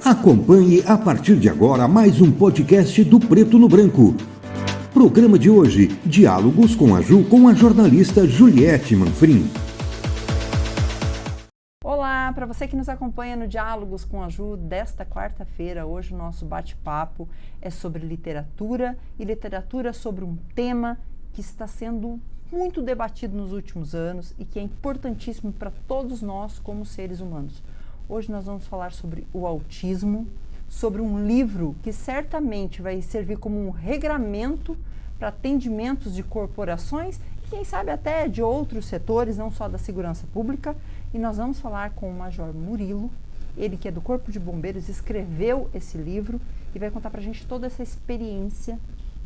Acompanhe a partir de agora mais um podcast do Preto no Branco. Programa de hoje, Diálogos com a Ju, com a jornalista Juliette Manfrim. Olá, para você que nos acompanha no Diálogos com a Ju desta quarta-feira, hoje o nosso bate-papo é sobre literatura e literatura sobre um tema que está sendo muito debatido nos últimos anos e que é importantíssimo para todos nós como seres humanos. Hoje nós vamos falar sobre o autismo, sobre um livro que certamente vai servir como um regramento para atendimentos de corporações e quem sabe até de outros setores, não só da segurança pública. E nós vamos falar com o Major Murilo, ele que é do Corpo de Bombeiros, escreveu esse livro e vai contar para a gente toda essa experiência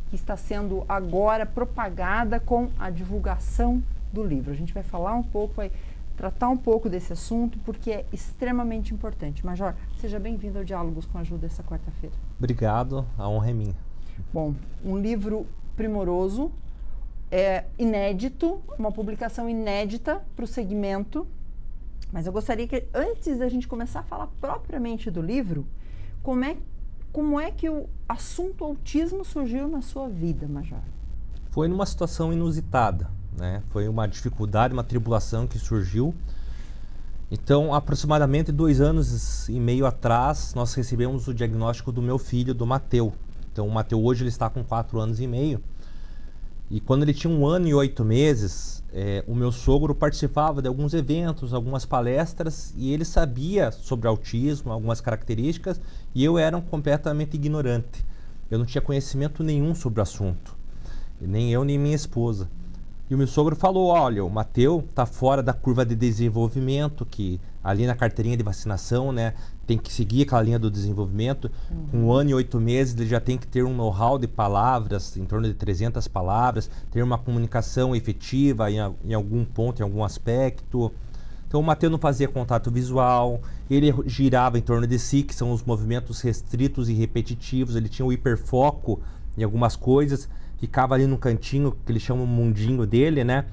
que está sendo agora propagada com a divulgação do livro. A gente vai falar um pouco, vai tratar um pouco desse assunto, porque é extremamente importante. Major, seja bem-vindo ao Diálogos com a Ju dessa quarta-feira. Obrigado, a honra é minha. Bom, um livro primoroso, inédito, uma publicação inédita para o segmento, mas eu gostaria que, antes da gente começar a falar propriamente do livro, como é que o assunto autismo surgiu na sua vida, Major? Foi numa situação inusitada, né? Foi uma dificuldade, uma tribulação que surgiu. Então, aproximadamente 2 anos e meio atrás, nós recebemos o diagnóstico do meu filho, do Mateu. Então, o Mateu hoje ele está com 4 anos e meio. E quando ele tinha 1 ano e 8 meses, o meu sogro participava de alguns eventos, algumas palestras, e ele sabia sobre autismo, algumas características, e eu era completamente ignorante. Eu não tinha conhecimento nenhum sobre o assunto, nem eu nem minha esposa. E o meu sogro falou, olha, o Mateu está fora da curva de desenvolvimento, que ali na carteirinha de vacinação, né, tem que seguir aquela linha do desenvolvimento. Com 1 ano e 8 meses, ele já tem que ter um know-how de palavras, em torno de 300 palavras, ter uma comunicação efetiva em algum ponto, em algum aspecto. Então o Mateu não fazia contato visual, ele girava em torno de si, que são os movimentos restritos e repetitivos, ele tinha o hiperfoco em algumas coisas, ficava ali no cantinho, que ele chama o mundinho dele, né?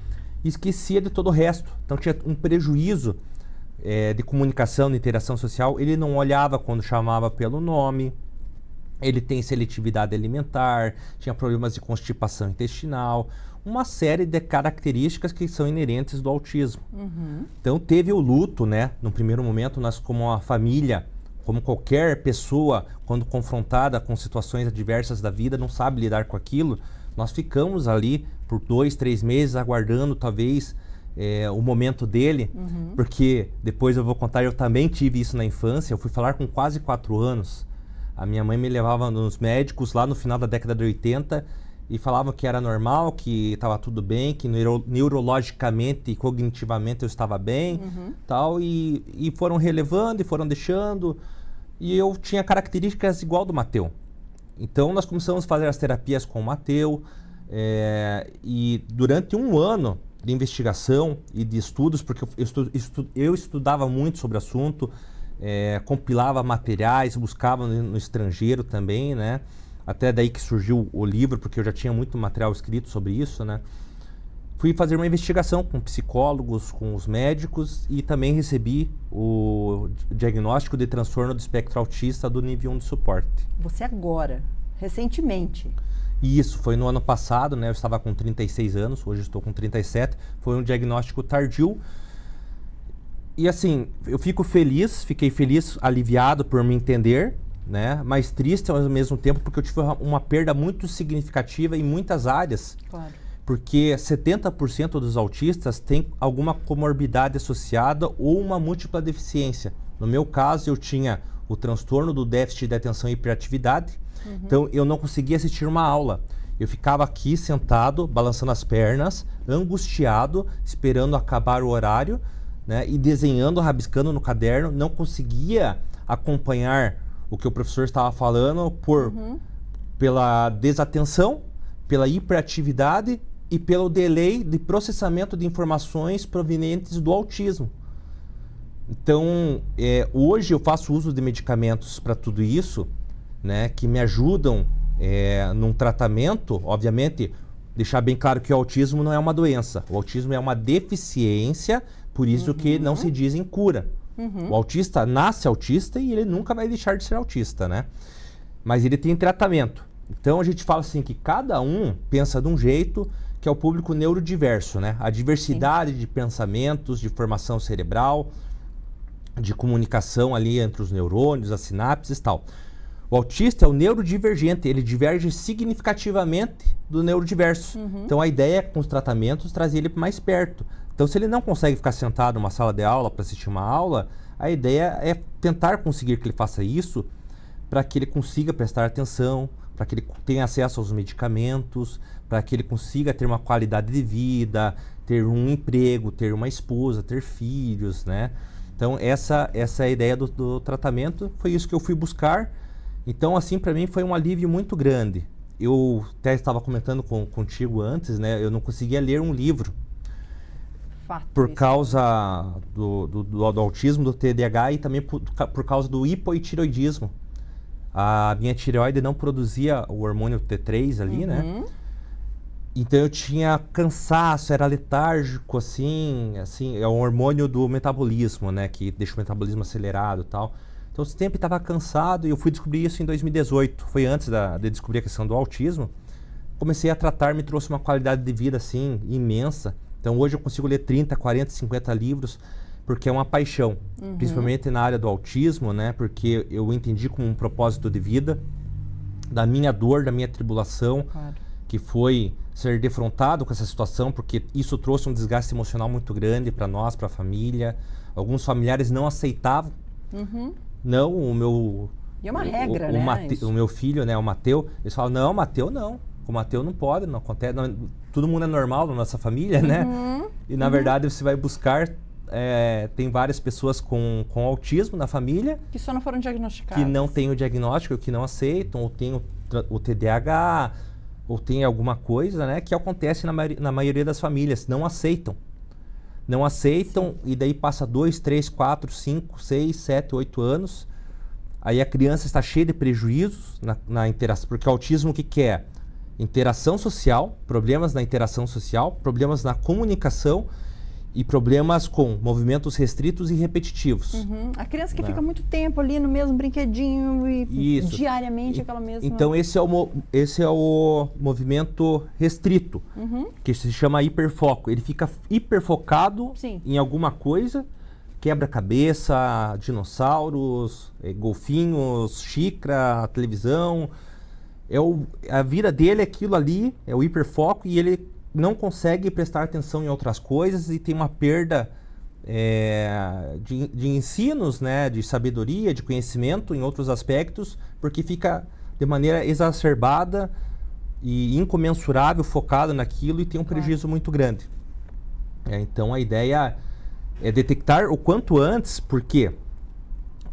E esquecia de todo o resto. Então tinha um prejuízo de comunicação, de interação social. Ele não olhava quando chamava pelo nome. Ele tem seletividade alimentar, tinha problemas de constipação intestinal. Uma série de características que são inerentes do autismo. Então teve o luto, né? No primeiro momento, nós como uma família, como qualquer pessoa, quando confrontada com situações adversas da vida, não sabe lidar com aquilo, nós ficamos ali por 2, 3 meses aguardando talvez o momento dele, porque depois eu vou contar, eu também tive isso na infância. Eu fui falar com quase 4 anos. A minha mãe me levava nos médicos lá no final da década de 80 e falavam que era normal, que estava tudo bem, que neurologicamente e cognitivamente eu estava bem, tal, e foram relevando e foram deixando, e eu tinha características igual do Mateu. Então nós começamos a fazer as terapias com o Mateu, e durante 1 ano de investigação e de estudos, porque eu estudava muito sobre o assunto, compilava materiais, buscava no estrangeiro também, né? Até daí que surgiu o livro, porque eu já tinha muito material escrito sobre isso, né? Fui fazer uma investigação com psicólogos, com os médicos, e também recebi o diagnóstico de transtorno do espectro autista do nível 1 de suporte. Você agora, recentemente? Isso, foi no ano passado, né? Eu estava com 36 anos, hoje estou com 37. Foi um diagnóstico tardio. E assim, eu fiquei feliz, aliviado por me entender, né? Mas triste ao mesmo tempo, porque eu tive uma perda muito significativa em muitas áreas. Claro. Porque 70% dos autistas têm alguma comorbidade associada ou uma múltipla deficiência. No meu caso, eu tinha o transtorno do déficit de atenção e hiperatividade. Então, eu não conseguia assistir uma aula. Eu ficava aqui sentado, balançando as pernas, angustiado, esperando acabar o horário, né? E desenhando, rabiscando no caderno. Não conseguia acompanhar o que o professor estava falando pela desatenção, pela hiperatividade e pelo delay de processamento de informações provenientes do autismo. Então, hoje eu faço uso de medicamentos para tudo isso, né, que me ajudam num tratamento. Obviamente, deixar bem claro que o autismo não é uma doença. O autismo é uma deficiência, por isso que não se diz em cura. O autista nasce autista e ele nunca vai deixar de ser autista, né? Mas ele tem tratamento. Então a gente fala assim que cada um pensa de um jeito, que é o público neurodiverso, né? A diversidade de pensamentos, de formação cerebral, de comunicação ali entre os neurônios, as sinapses e tal. O autista é o neurodivergente, ele diverge significativamente do neurodiverso. Então a ideia é, com os tratamentos, trazer ele mais perto. Então se ele não consegue ficar sentado numa sala de aula para assistir uma aula, a ideia é tentar conseguir que ele faça isso para que ele consiga prestar atenção, para que ele tenha acesso aos medicamentos, para que ele consiga ter uma qualidade de vida, ter um emprego, ter uma esposa, ter filhos, né? Então essa é a ideia do tratamento, foi isso que eu fui buscar. Então assim, para mim foi um alívio muito grande. Eu até estava comentando contigo antes, né? Eu não conseguia ler um livro por causa do autismo, do TDAH e também por causa do hipotireoidismo. A minha tireoide não produzia o hormônio T3 ali, né? Então eu tinha cansaço, era letárgico, assim, é um hormônio do metabolismo, né? Que deixa o metabolismo acelerado e tal. Então eu sempre estava cansado e eu fui descobrir isso em 2018. Foi antes de descobrir a questão do autismo. Comecei a tratar, me trouxe uma qualidade de vida, assim, imensa. Então hoje eu consigo ler 30, 40, 50 livros, porque é uma paixão, principalmente na área do autismo, né? Porque eu entendi como um propósito de vida, da minha dor, da minha tribulação, que foi ser defrontado com essa situação, porque isso trouxe um desgaste emocional muito grande para nós, para a família. Alguns familiares não aceitavam. Não, o meu... E é uma regra, né? O meu filho, né, o Mateu, eles falam, não, Mateu não. Com o Mateu não pode, não acontece. Não, todo mundo é normal na nossa família, né? E na verdade você vai buscar... tem várias pessoas com autismo na família. Que só não foram diagnosticadas. Que não têm o diagnóstico, que não aceitam, ou tem o TDAH, ou tem alguma coisa, né? Que acontece na maioria das famílias. Não aceitam. Não aceitam. Sim. E daí passa 2, 3, 4, 5, 6, 7, 8 anos. Aí a criança está cheia de prejuízos na interação. Porque o autismo o que é? Interação social, problemas na interação social, problemas na comunicação e problemas com movimentos restritos e repetitivos. A criança que fica muito tempo ali no mesmo brinquedinho e diariamente aquela mesma... Então esse é o movimento restrito, que se chama hiperfoco. Ele fica hiperfocado em alguma coisa, quebra-cabeça, dinossauros, golfinhos, xícara, televisão. A vida dele é aquilo ali, é o hiperfoco, e ele não consegue prestar atenção em outras coisas e tem uma perda de ensinos, né, de sabedoria, de conhecimento em outros aspectos, porque fica de maneira exacerbada e incomensurável, focado naquilo, e tem um prejuízo muito grande. Então a ideia é detectar o quanto antes, porque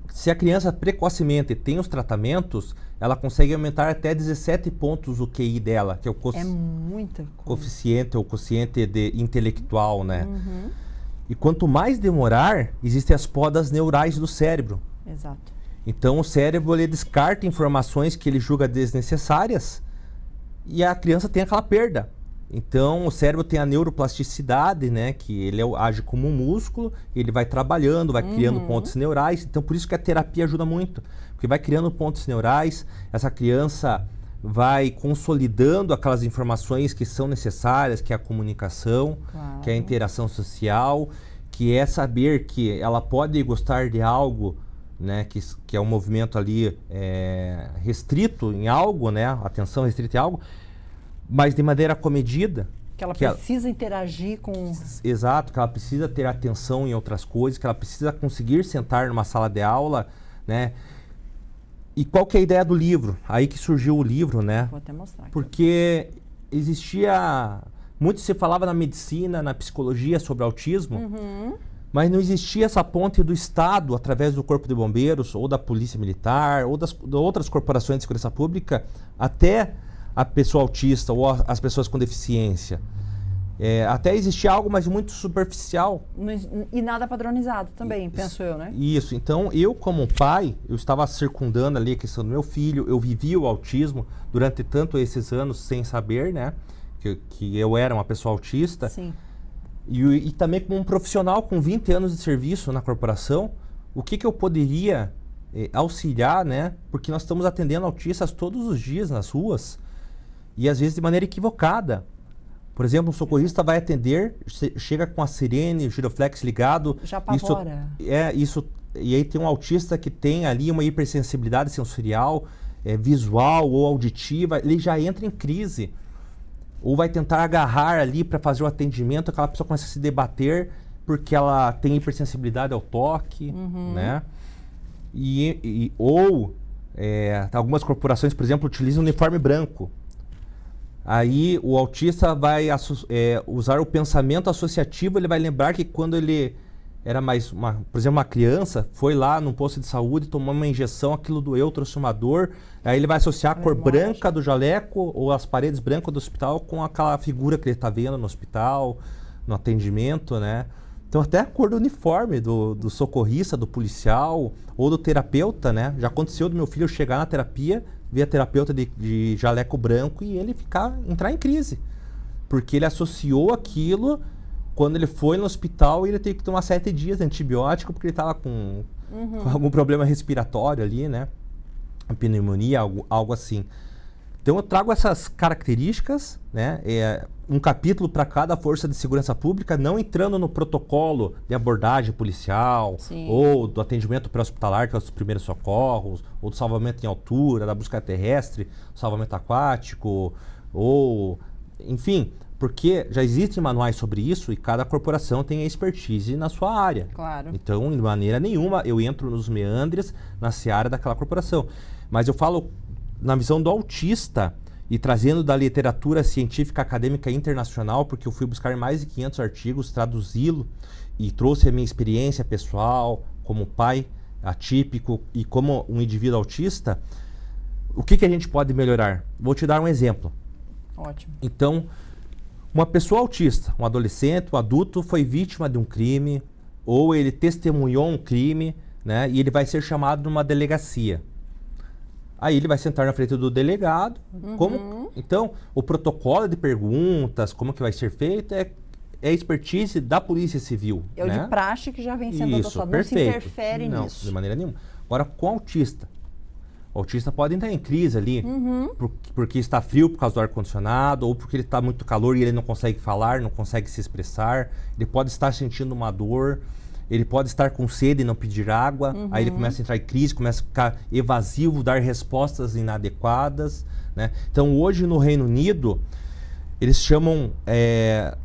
se a criança precocemente tem os tratamentos, ela consegue aumentar até 17 pontos o QI dela, que é o coeficiente ou quociente intelectual, né? E quanto mais demorar, existem as podas neurais do cérebro. Exato. Então o cérebro ele descarta informações que ele julga desnecessárias e a criança tem aquela perda. Então o cérebro tem a neuroplasticidade, né, que ele age como um músculo, ele vai trabalhando, vai criando pontos neurais. Então por isso que a terapia ajuda muito, porque vai criando pontos neurais, essa criança vai consolidando aquelas informações que são necessárias, que é a comunicação, que é a interação social, que é saber que ela pode gostar de algo, né, que é um movimento ali restrito em algo, né, atenção restrita em algo, mas de maneira comedida. Que ela precisa interagir com... Exato, que ela precisa ter atenção em outras coisas, que ela precisa conseguir sentar numa sala de aula, né? E qual que é a ideia do livro? Aí que surgiu o livro, né? Vou até mostrar aqui. Porque existia... Muito se falava na medicina, na psicologia sobre autismo, mas não existia essa ponte do Estado, através do Corpo de Bombeiros, ou da Polícia Militar, ou de outras corporações de segurança pública, até a pessoa autista ou as pessoas com deficiência. Até existia algo, mas muito superficial. E nada padronizado também, penso eu, né? Isso. Então, eu como pai, eu estava circundando ali a questão do meu filho, eu vivi o autismo durante tanto esses anos sem saber, né? Que eu era uma pessoa autista. Sim. E também como um profissional com 20 anos de serviço na corporação, o que eu poderia auxiliar, né? Porque nós estamos atendendo autistas todos os dias nas ruas e às vezes de maneira equivocada. Por exemplo, um socorrista vai atender, chega com a sirene, o giroflex ligado. Já apavora. Isso. E aí tem um autista que tem ali uma hipersensibilidade sensorial, visual ou auditiva, ele já entra em crise. Ou vai tentar agarrar ali para fazer o atendimento, aquela pessoa começa a se debater porque ela tem hipersensibilidade ao toque, né? Ou algumas corporações, por exemplo, utilizam uniforme branco. Aí o autista vai usar o pensamento associativo, ele vai lembrar que quando ele era por exemplo, uma criança, foi lá num posto de saúde, tomou uma injeção, aquilo doeu, trouxe uma dor, aí ele vai associar a cor branca do jaleco ou as paredes brancas do hospital com aquela figura que ele está vendo no hospital, no atendimento, né? Então até a cor do uniforme do socorrista, do policial ou do terapeuta, né? Já aconteceu do meu filho chegar na terapia, ver a terapeuta de jaleco branco e ele entrar em crise. Porque ele associou aquilo quando ele foi no hospital e ele teve que tomar 7 dias de antibiótico porque ele estava com algum problema respiratório ali, né? Pneumonia, algo assim. Então eu trago essas características, né? Um capítulo para cada força de segurança pública, não entrando no protocolo de abordagem policial, Sim. ou do atendimento pré-hospitalar, que é os primeiros socorros, ou do salvamento em altura, da busca terrestre, salvamento aquático, ou enfim, porque já existem manuais sobre isso e cada corporação tem a expertise na sua área. Claro. Então, de maneira nenhuma, eu entro nos meandres na seara daquela corporação. Mas eu falo na visão do autista e trazendo da literatura científica acadêmica internacional, porque eu fui buscar mais de 500 artigos, traduzi-lo e trouxe a minha experiência pessoal como pai atípico e como um indivíduo autista. O que a gente pode melhorar? Vou te dar um exemplo. Ótimo. Então, uma pessoa autista, um adolescente, um adulto, foi vítima de um crime ou ele testemunhou um crime, né, e ele vai ser chamado numa delegacia. Aí ele vai sentar na frente do delegado. Então, o protocolo de perguntas, como que vai ser feito, é expertise da Polícia Civil. É o de praxe que já vem sendo adotado. Perfeito. Não se interfere nisso. Não, de maneira nenhuma. Agora, com autista. O autista pode entrar em crise ali, porque está frio por causa do ar-condicionado, ou porque ele está muito calor e ele não consegue falar, não consegue se expressar. Ele pode estar sentindo uma dor. Ele pode estar com sede e não pedir água, aí ele começa a entrar em crise, começa a ficar evasivo, dar respostas inadequadas, né? Então hoje no Reino Unido, eles chamam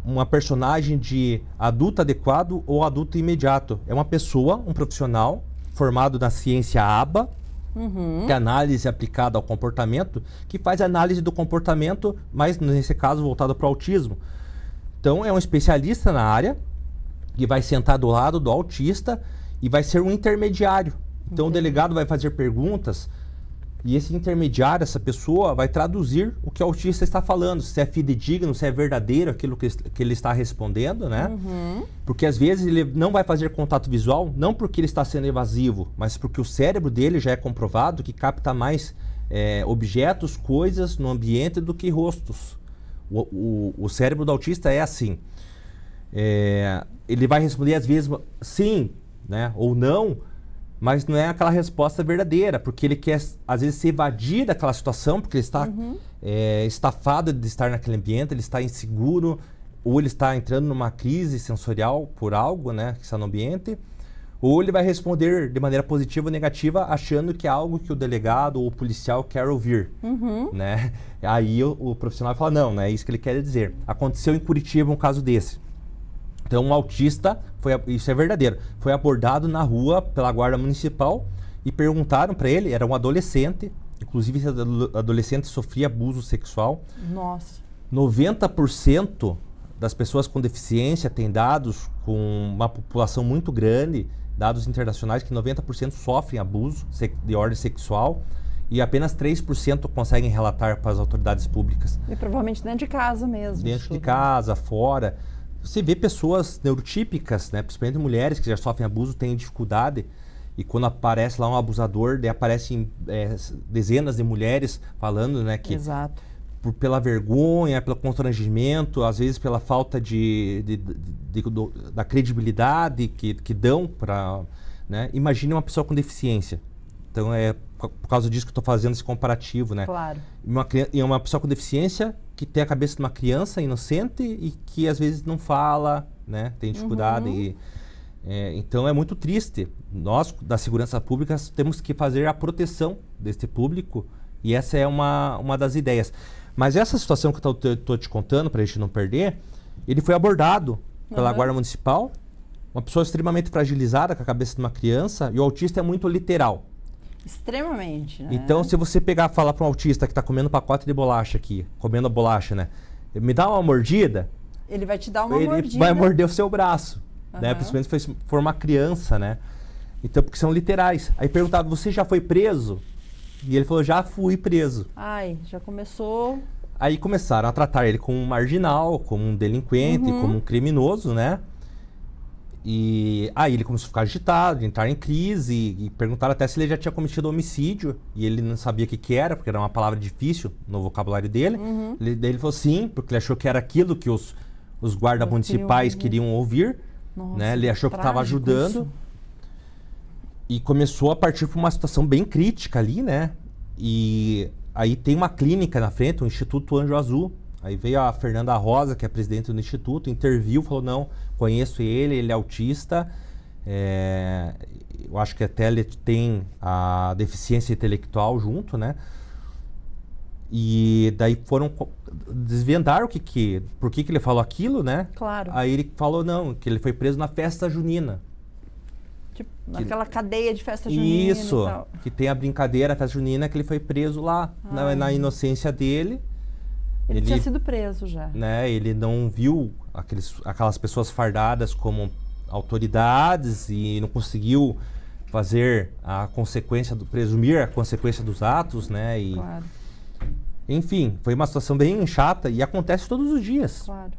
uma personagem de adulto adequado ou adulto imediato. É uma pessoa, um profissional, formado na ciência ABA, que é análise aplicada ao comportamento, que faz análise do comportamento, mas nesse caso voltado para o autismo. Então é um especialista na área, que vai sentar do lado do autista e vai ser um intermediário. Então o delegado vai fazer perguntas e esse intermediário, essa pessoa, vai traduzir o que o autista está falando, se é fidedigno, se é verdadeiro aquilo que ele está respondendo, né? Porque às vezes ele não vai fazer contato visual, não porque ele está sendo evasivo, mas porque o cérebro dele já é comprovado que capta mais objetos, coisas no ambiente do que rostos. O cérebro do autista é assim. Ele vai responder às vezes sim, né, ou não, mas não é aquela resposta verdadeira, porque ele quer às vezes se evadir daquela situação, porque ele está estafado de estar naquele ambiente, ele está inseguro, ou ele está entrando numa crise sensorial por algo, né, que está no ambiente, ou ele vai responder de maneira positiva ou negativa, achando que é algo que o delegado ou o policial quer ouvir, né? Aí o profissional fala, não é isso que ele quer dizer. Aconteceu em Curitiba um caso desse. Então, um autista, isso é verdadeiro, foi abordado na rua pela guarda municipal e perguntaram para ele, era um adolescente, inclusive esse adolescente sofria abuso sexual. Nossa. 90% das pessoas com deficiência têm dados com uma população muito grande, dados internacionais que 90% sofrem abuso de ordem sexual e apenas 3% conseguem relatar para as autoridades públicas. E provavelmente dentro de casa mesmo. Dentro de casa, fora. Você vê pessoas neurotípicas, né, principalmente mulheres que já sofrem abuso, têm dificuldade. E quando aparece lá um abusador, daí aparecem dezenas de mulheres falando, né, que Exato. Pela vergonha, pelo constrangimento, às vezes pela falta da credibilidade que dão para né? Imagine uma pessoa com deficiência. Então é por causa disso que eu estou fazendo esse comparativo, né? Claro. Uma pessoa com deficiência que tem a cabeça de uma criança inocente e que às vezes não fala, né? Tem dificuldade. Então é muito triste. Nós, da segurança pública, temos que fazer a proteção deste público e essa é uma das ideias. Mas essa situação que eu estou te contando, para a gente não perder, ele foi abordado pela Guarda Municipal, uma pessoa extremamente fragilizada, com a cabeça de uma criança, e o autista é muito literal. Extremamente, né? Então, se você pegar e falar para um autista que está comendo pacote de bolacha aqui, comendo a bolacha, né? Me dá uma mordida. Ele vai te dar uma ele mordida. vai morder o seu braço, né? Principalmente se for uma criança, né? Então, porque são literais. Aí perguntava, você já foi preso? E ele falou, já fui preso. Ai, já começou... Aí começaram a tratar ele como um marginal, como um delinquente, como um criminoso, né? E aí ele começou a ficar agitado, entrar em crise e perguntaram até se ele já tinha cometido homicídio e ele não sabia o que era, porque era uma palavra difícil no vocabulário dele. Daí ele falou sim, porque ele achou que era aquilo que os guardas municipais queriam ouvir. Nossa, né? Ele achou que estava ajudando. Isso. E começou a partir de uma situação bem crítica ali, né? E aí tem uma clínica na frente, o Instituto Anjo Azul. Aí veio a Fernanda Rosa, que é presidente do Instituto, interviu, falou, não, conheço ele é autista, eu acho que até ele tem a deficiência intelectual junto, né? E daí foram desvendar por que ele falou aquilo, né? Claro. Aí ele falou, não, que ele foi preso na festa junina. Tipo, naquela cadeia de festa junina Isso, e tal. que tem a brincadeira, a festa junina, que ele foi preso lá, na inocência dele. Ele tinha sido preso já. Né, ele não viu aquelas pessoas fardadas como autoridades e não conseguiu fazer presumir a consequência dos atos, né? E, claro. Enfim, foi uma situação bem chata e acontece todos os dias. Claro.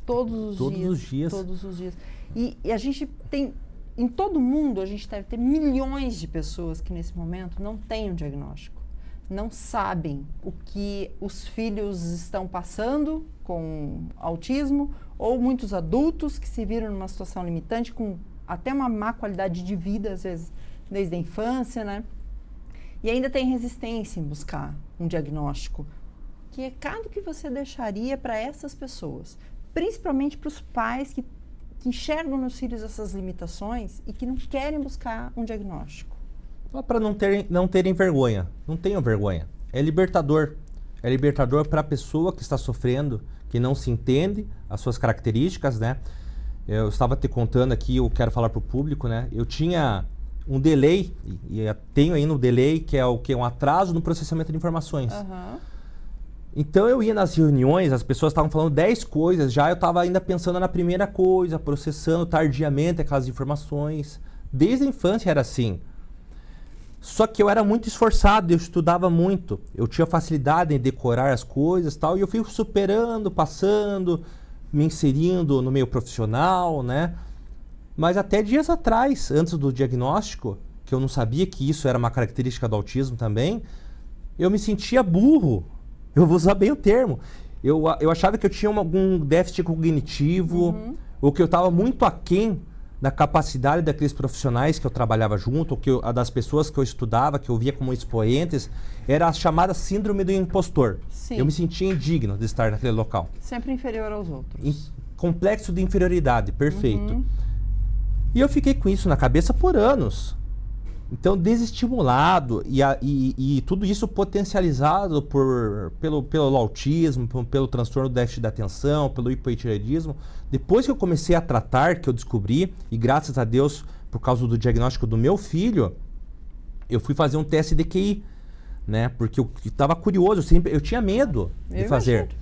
Todos os dias. E a gente tem, em todo o mundo, a gente deve ter milhões de pessoas que nesse momento não têm um diagnóstico. Não sabem o que os filhos estão passando com autismo, ou muitos adultos que se viram numa situação limitante, com até uma má qualidade de vida, às vezes, desde a infância, né? E ainda tem resistência em buscar um diagnóstico. Que recado que você deixaria para essas pessoas? Principalmente para os pais que enxergam nos filhos essas limitações e que não querem buscar um diagnóstico. Para não terem vergonha. Não tenham vergonha. É libertador. É libertador para a pessoa que está sofrendo, que não se entende, as suas características, né? Eu estava te contando aqui, eu quero falar para o público, né? Eu tinha um delay, e tenho ainda um delay, que é um atraso no processamento de informações. Então eu ia nas reuniões, as pessoas estavam falando 10 coisas, já eu estava ainda pensando na primeira coisa, processando tardiamente aquelas informações. Desde a infância era assim. Só que eu era muito esforçado, eu estudava muito, eu tinha facilidade em decorar as coisas e tal, e eu fui superando, passando, me inserindo no meio profissional, né? Mas até dias atrás, antes do diagnóstico, que eu não sabia que isso era uma característica do autismo também, eu me sentia burro, eu vou usar bem o termo. Eu achava que eu tinha algum déficit cognitivo, ou que eu estava muito aquém da capacidade daqueles profissionais que eu trabalhava junto, ou das pessoas que eu estudava, que eu via como expoentes, era a chamada síndrome do impostor. Sim. Eu me sentia indigno de estar naquele local. Sempre inferior aos outros. Complexo de inferioridade, perfeito. E eu fiquei com isso na cabeça por anos. Então, desestimulado e tudo isso potencializado pelo autismo, pelo transtorno do déficit de atenção, pelo hipotireoidismo. Depois que eu comecei a tratar, que eu descobri, e graças a Deus, por causa do diagnóstico do meu filho, eu fui fazer um teste de QI, né? Porque eu estava curioso, eu tinha medo de fazer. Imagino.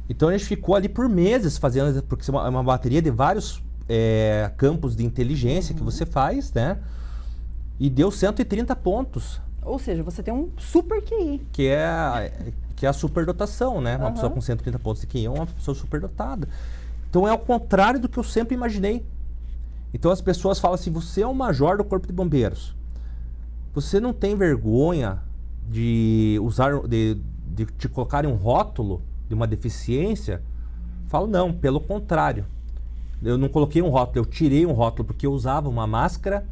Então, a gente ficou ali por meses fazendo, porque é uma bateria de vários campos de inteligência que você faz, né? E deu 130 pontos. Ou seja, você tem um super QI. Que é a superdotação, né? Uma pessoa com 130 pontos de QI é uma pessoa superdotada. Então é ao contrário do que eu sempre imaginei. Então as pessoas falam assim, você é um major do Corpo de Bombeiros. Você não tem vergonha de te colocar em um rótulo de uma deficiência? Falo, não, pelo contrário. Eu não coloquei um rótulo, eu tirei um rótulo porque eu usava uma máscara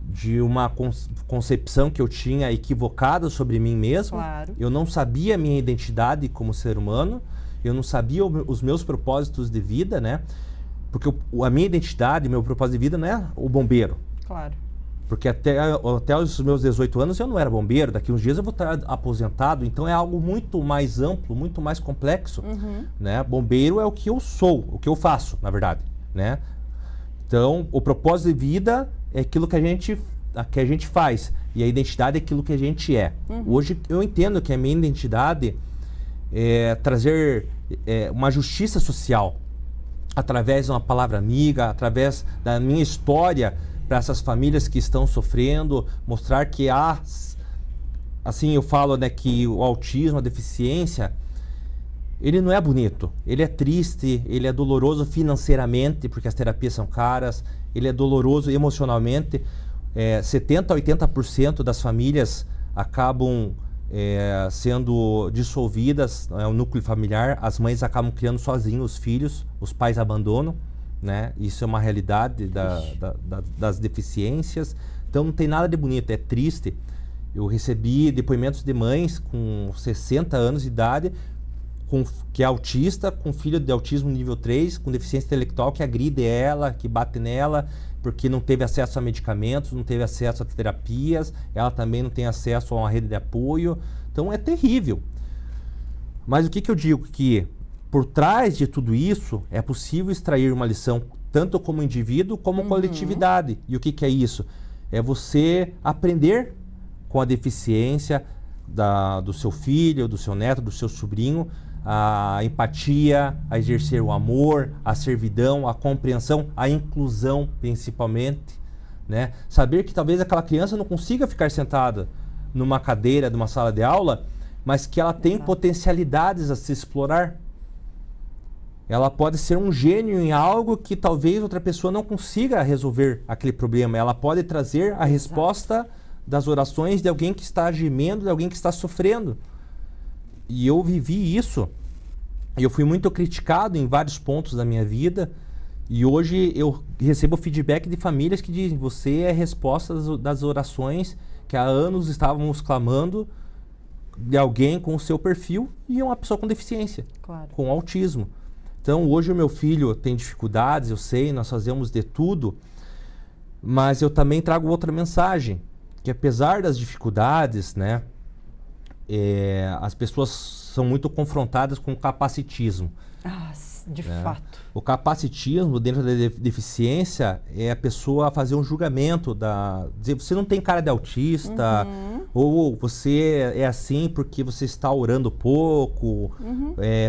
de uma concepção que eu tinha equivocada sobre mim mesmo. Claro. Eu não sabia a minha identidade como ser humano, eu não sabia os meus propósitos de vida, né? Porque a minha identidade, meu propósito de vida não é o bombeiro. Claro. Porque até os meus 18 anos eu não era bombeiro, daqui uns dias eu vou estar aposentado, então é algo muito mais amplo, muito mais complexo, né? Bombeiro é o que eu sou, o que eu faço, na verdade, né? Então, o propósito de vida é aquilo que a gente faz, e a identidade é aquilo que a gente é. Hoje eu entendo que a minha identidade é trazer uma justiça social, através de uma palavra amiga, através da minha história, para essas famílias que estão sofrendo, mostrar que há, assim eu falo, né, que o autismo, a deficiência, ele não é bonito, ele é triste, ele é doloroso financeiramente, porque as terapias são caras, ele é doloroso emocionalmente. 70% a 80% das famílias acabam sendo dissolvidas, o núcleo familiar, as mães acabam criando sozinhos os filhos, os pais abandonam. Né? Isso é uma realidade das deficiências. Então não tem nada de bonito, é triste. Eu recebi depoimentos de mães com 60 anos de idade, que é autista, com filho de autismo nível 3, com deficiência intelectual, que agride ela, que bate nela, porque não teve acesso a medicamentos, não teve acesso a terapias, ela também não tem acesso a uma rede de apoio. Então é terrível. Mas o que eu digo? Que por trás de tudo isso, é possível extrair uma lição, tanto como indivíduo, como coletividade. E o que é isso? É você aprender com a deficiência do seu filho, do seu neto, do seu sobrinho, a empatia, a exercer o amor, a servidão, a compreensão, a inclusão, principalmente. Né? Saber que talvez aquela criança não consiga ficar sentada numa cadeira de uma sala de aula, mas que ela tem potencialidades a se explorar. Ela pode ser um gênio em algo que talvez outra pessoa não consiga resolver aquele problema. Ela pode trazer a resposta das orações de alguém que está gemendo, de alguém que está sofrendo. E eu vivi isso. Eu fui muito criticado em vários pontos da minha vida. E hoje eu recebo feedback de famílias que dizem: você é a resposta das orações que há anos estávamos clamando, de alguém com o seu perfil e uma pessoa com deficiência, com autismo. Então, hoje o meu filho tem dificuldades, eu sei, nós fazemos de tudo, mas eu também trago outra mensagem, que apesar das dificuldades, né, as pessoas são muito confrontadas com o capacitismo. De fato. O capacitismo dentro da deficiência é a pessoa fazer um julgamento, dizer, você não tem cara de autista, ou você é assim porque você está orando pouco,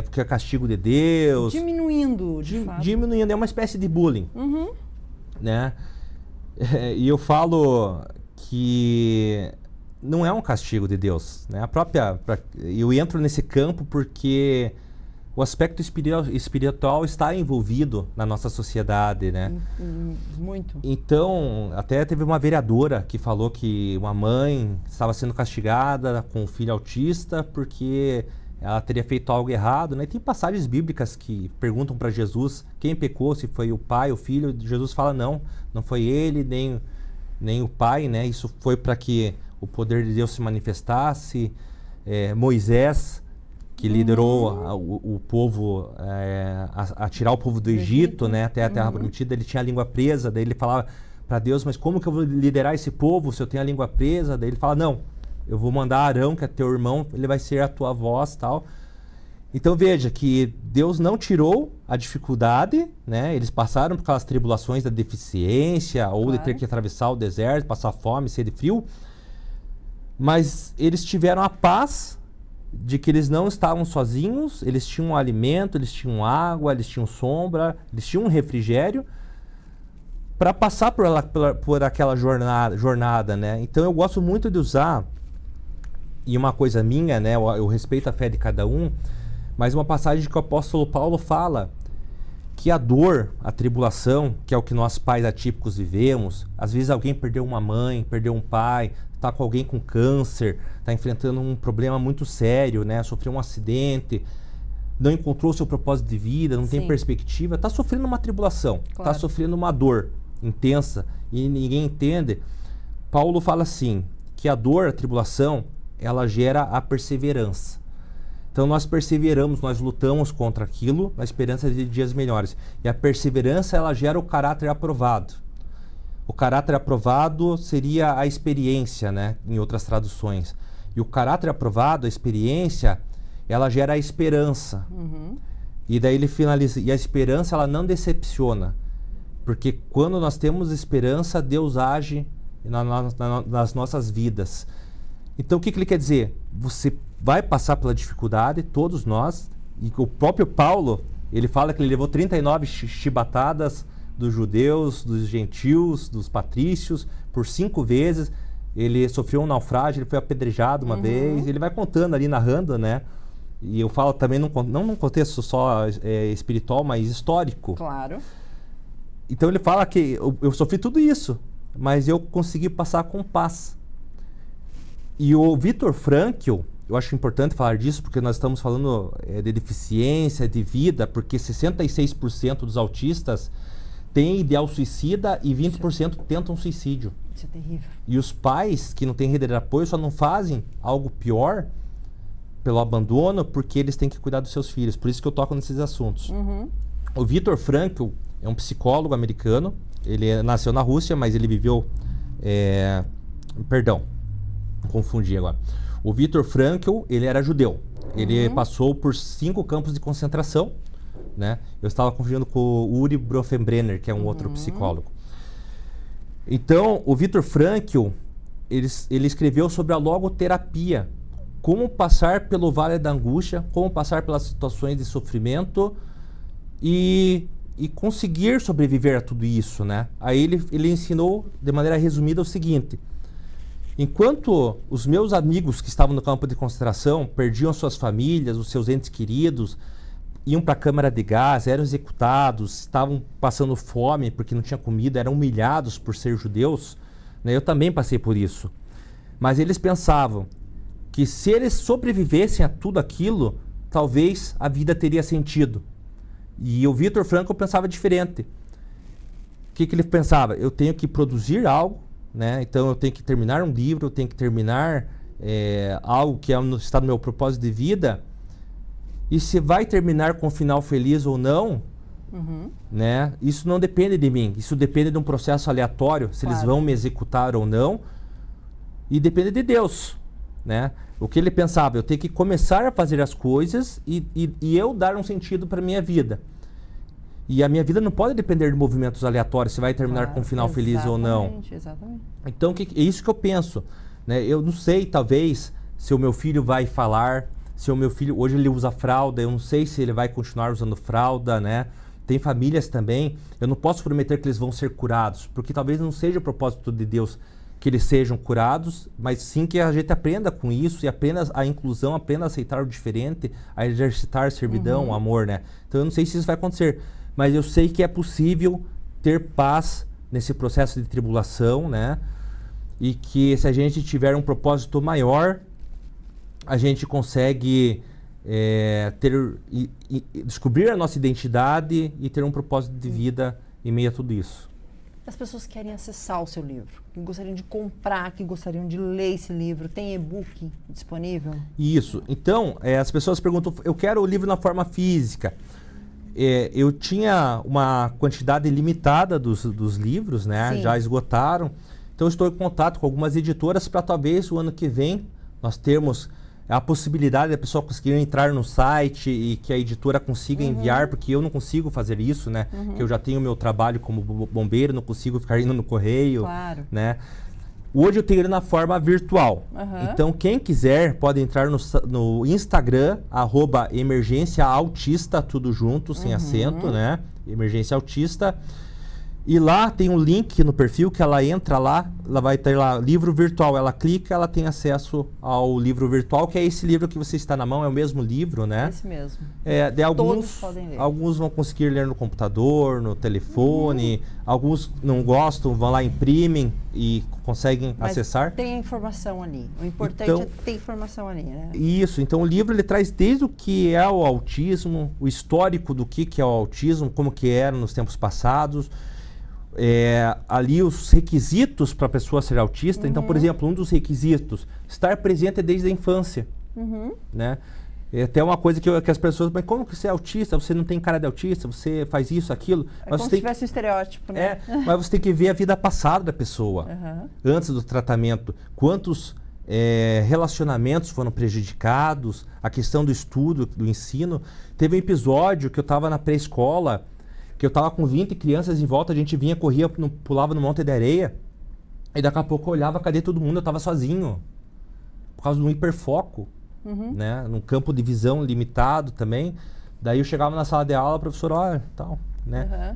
porque é castigo de Deus. Diminuindo, de fato. Diminuindo, é uma espécie de bullying. Né? E eu falo que não é um castigo de Deus. Né? Eu entro nesse campo porque o aspecto espiritual está envolvido na nossa sociedade, né? Muito. Então, até teve uma vereadora que falou que uma mãe estava sendo castigada com um filho autista porque ela teria feito algo errado, né? E tem passagens bíblicas que perguntam para Jesus quem pecou, se foi o pai, o filho. Jesus fala não foi ele, nem o pai, né? Isso foi para que o poder de Deus se manifestasse. Moisés, que liderou o povo a tirar o povo do Egito, né, até a Terra Prometida, ele tinha a língua presa, daí ele falava para Deus, mas como que eu vou liderar esse povo se eu tenho a língua presa? Daí ele fala, não, eu vou mandar Arão, que é teu irmão, ele vai ser a tua voz, tal. Então veja que Deus não tirou a dificuldade, né, eles passaram por aquelas tribulações da deficiência, ou de ter que atravessar o deserto, passar fome, sede e frio, mas eles tiveram a paz de que eles não estavam sozinhos, eles tinham alimento, eles tinham água, eles tinham sombra, eles tinham um refrigério para passar por aquela jornada, né? Então eu gosto muito de usar, e uma coisa minha, né? Eu respeito a fé de cada um, mas uma passagem que o apóstolo Paulo fala que a dor, a tribulação, que é o que nós pais atípicos vivemos, às vezes alguém perdeu uma mãe, perdeu um pai, está com alguém com câncer, está enfrentando um problema muito sério, né? Sofreu um acidente, não encontrou seu propósito de vida, não tem perspectiva, está sofrendo uma tribulação, está sofrendo uma dor intensa e ninguém entende. Paulo fala assim, que a dor, a tribulação, ela gera a perseverança. Então nós perseveramos, nós lutamos contra aquilo na esperança de dias melhores. E a perseverança, ela gera o caráter aprovado. O caráter aprovado seria a experiência, né, em outras traduções. E o caráter aprovado, a experiência, ela gera a esperança. E daí ele finaliza, e a esperança, ela não decepciona. Porque quando nós temos esperança, Deus age nas nossas vidas. Então o que ele quer dizer? Você vai passar pela dificuldade, todos nós, e o próprio Paulo, ele fala que ele levou 39 chibatadas dos judeus, dos gentios, dos patrícios, por 5 vezes. Ele sofreu um naufrágio, ele foi apedrejado uma vez, ele vai contando ali, narrando, né? E eu falo também, não num contexto só espiritual, mas histórico. Claro. Então ele fala que eu sofri tudo isso, mas eu consegui passar com paz. E o Viktor Frankl, eu acho importante falar disso, porque nós estamos falando de deficiência, de vida, porque 66% dos autistas têm ideal suicida e 20% tentam suicídio. Isso é terrível. E os pais que não têm rede de apoio só não fazem algo pior pelo abandono, porque eles têm que cuidar dos seus filhos. Por isso que eu toco nesses assuntos. O Viktor Frankl é um psicólogo americano. Ele nasceu na Rússia, mas ele viveu... Perdão, confundi agora. O Viktor Frankl, ele era judeu. Ele passou por 5 campos de concentração, né? Eu estava confundindo com o Uri Bronfenbrenner, que é um outro psicólogo. Então, o Viktor Frankl, ele escreveu sobre a logoterapia. Como passar pelo vale da angústia, como passar pelas situações de sofrimento e conseguir sobreviver a tudo isso, né? Aí ele ensinou, de maneira resumida, o seguinte... Enquanto os meus amigos que estavam no campo de concentração perdiam suas famílias, os seus entes queridos, iam para a câmara de gás, eram executados, estavam passando fome porque não tinha comida, eram humilhados por ser judeus, né? Eu também passei por isso. Mas eles pensavam que se eles sobrevivessem a tudo aquilo, talvez a vida teria sentido. E o Viktor Frankl pensava diferente. O que ele pensava? Eu tenho que produzir algo, né? Então eu tenho que terminar um livro, eu tenho que terminar algo que está no meu propósito de vida. E se vai terminar com um final feliz ou não, né? Isso não depende de mim. Isso depende de um processo aleatório, se eles vão me executar ou não. E depende de Deus, né? O que ele pensava? Eu tenho que começar a fazer as coisas e eu dar um sentido para a minha vida. E a minha vida não pode depender de movimentos aleatórios, se vai terminar com um final feliz ou não. Exatamente. Então, é isso que eu penso, né? Eu não sei, talvez, se o meu filho vai falar, se o meu filho... Hoje ele usa fralda, eu não sei se ele vai continuar usando fralda, né? Tem famílias também, eu não posso prometer que eles vão ser curados, porque talvez não seja o propósito de Deus que eles sejam curados, mas sim que a gente aprenda com isso e aprenda a inclusão, aprenda a aceitar o diferente, a exercitar servidão, amor, né? Então eu não sei se isso vai acontecer. Mas eu sei que é possível ter paz nesse processo de tribulação, né? E que se a gente tiver um propósito maior, a gente consegue descobrir a nossa identidade e ter um propósito de vida em meio a tudo isso. As pessoas querem acessar o seu livro, que gostariam de comprar, que gostariam de ler esse livro. Tem e-book disponível? Isso. Então, as pessoas perguntam, eu quero o livro na forma física. Eu tinha uma quantidade limitada dos livros, né? Sim. Já esgotaram. Então, estou em contato com algumas editoras para talvez o ano que vem nós termos a possibilidade da pessoa conseguir entrar no site e que a editora consiga enviar, porque eu não consigo fazer isso, né? Porque eu já tenho o meu trabalho como bombeiro, não consigo ficar indo no correio, né? Hoje eu tenho ele na forma virtual. Então, quem quiser pode entrar no Instagram, @emergência-autista, tudo junto, sem acento, né? Emergência Autista. E lá tem um link no perfil que ela entra lá, ela vai ter lá livro virtual. Ela clica, ela tem acesso ao livro virtual, que é esse livro que você está na mão, é o mesmo livro, né? Esse mesmo. Todos podem ler. Alguns vão conseguir ler no computador, no telefone, alguns não gostam, vão lá, imprimem e conseguem acessar. Tem a informação ali. O importante é ter informação ali, né? Isso. Então o livro ele traz desde o que é o autismo, o histórico do que é o autismo, como que era nos tempos passados. ali os requisitos para a pessoa ser autista. Então, por exemplo, um dos requisitos, estar presente desde a infância. Né? É até uma coisa que as pessoas, mas como que você é autista? Você não tem cara de autista, você faz isso, aquilo. É mas como você se tivesse um estereótipo, né? mas você tem que ver a vida passada da pessoa, antes do tratamento. Quantos relacionamentos foram prejudicados, a questão do estudo, do ensino. Teve um episódio que eu estava na pré-escola, que eu estava com 20 crianças em volta, a gente vinha, corria, pulava no Monte da Areia, e daqui a pouco eu olhava, cadê todo mundo? Eu estava sozinho, por causa de um hiperfoco. Né? Num campo de visão limitado também. Daí eu chegava na sala de aula, professor, olha, tal, né?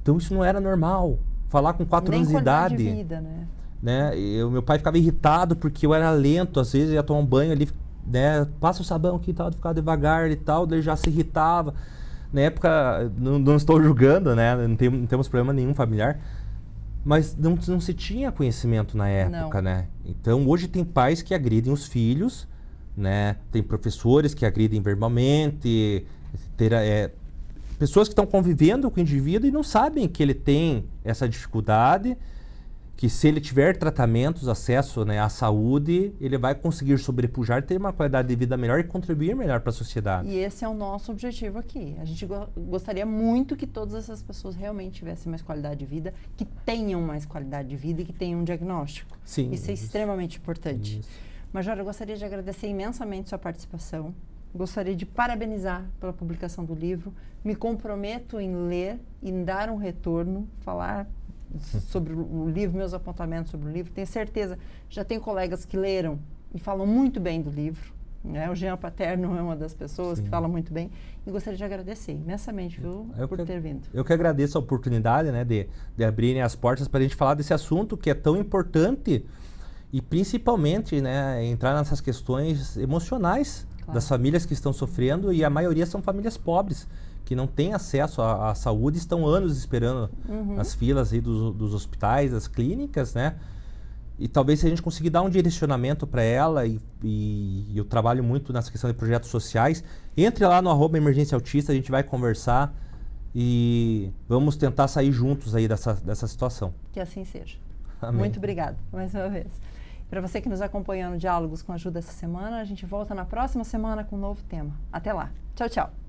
Então isso não era normal. Falar com 4 anos de idade. Nem qualidade de vida, né? Meu pai ficava irritado porque eu era lento, às vezes ia tomar um banho ali, né? Passa o sabão aqui e tal, ficava devagar e tal, daí já se irritava. Na época, não estou julgando, né? Não temos problema nenhum familiar. Mas não se tinha conhecimento na época, né? Então hoje tem pais que agridem os filhos, né? Tem professores que agridem verbalmente, pessoas que estão convivendo com o indivíduo e não sabem que ele tem essa dificuldade, que se ele tiver tratamentos, acesso, né, à saúde, ele vai conseguir sobrepujar, ter uma qualidade de vida melhor e contribuir melhor para a sociedade. E esse é o nosso objetivo aqui. A gente gostaria muito que todas essas pessoas realmente tivessem mais qualidade de vida, que tenham mais qualidade de vida e que tenham um diagnóstico. Sim, isso é extremamente importante. Isso. Major, eu gostaria de agradecer imensamente sua participação. Gostaria de parabenizar pela publicação do livro. Me comprometo em ler, em dar um retorno, falar sobre o livro, meus apontamentos sobre o livro. Tenho certeza, já tenho colegas que leram e falam muito bem do livro. Né? O Jean Paterno é uma das pessoas que fala muito bem. E gostaria de agradecer imensamente, viu, por ter vindo. Eu que agradeço a oportunidade, né, de abrirem as portas para a gente falar desse assunto que é tão importante. E principalmente, né, entrar nessas questões emocionais das famílias que estão sofrendo, e a maioria são famílias pobres, que não têm acesso à saúde, estão anos esperando nas filas aí dos hospitais, das clínicas, né? E talvez se a gente conseguir dar um direcionamento para ela, e eu trabalho muito nessa questão de projetos sociais, entre lá no @emergência-autista, a gente vai conversar e vamos tentar sair juntos aí dessa situação. Que assim seja. Amém. Muito obrigada, mais uma vez. Para você que nos acompanhou no Diálogos com a Ajuda essa semana, a gente volta na próxima semana com um novo tema. Até lá. Tchau, tchau.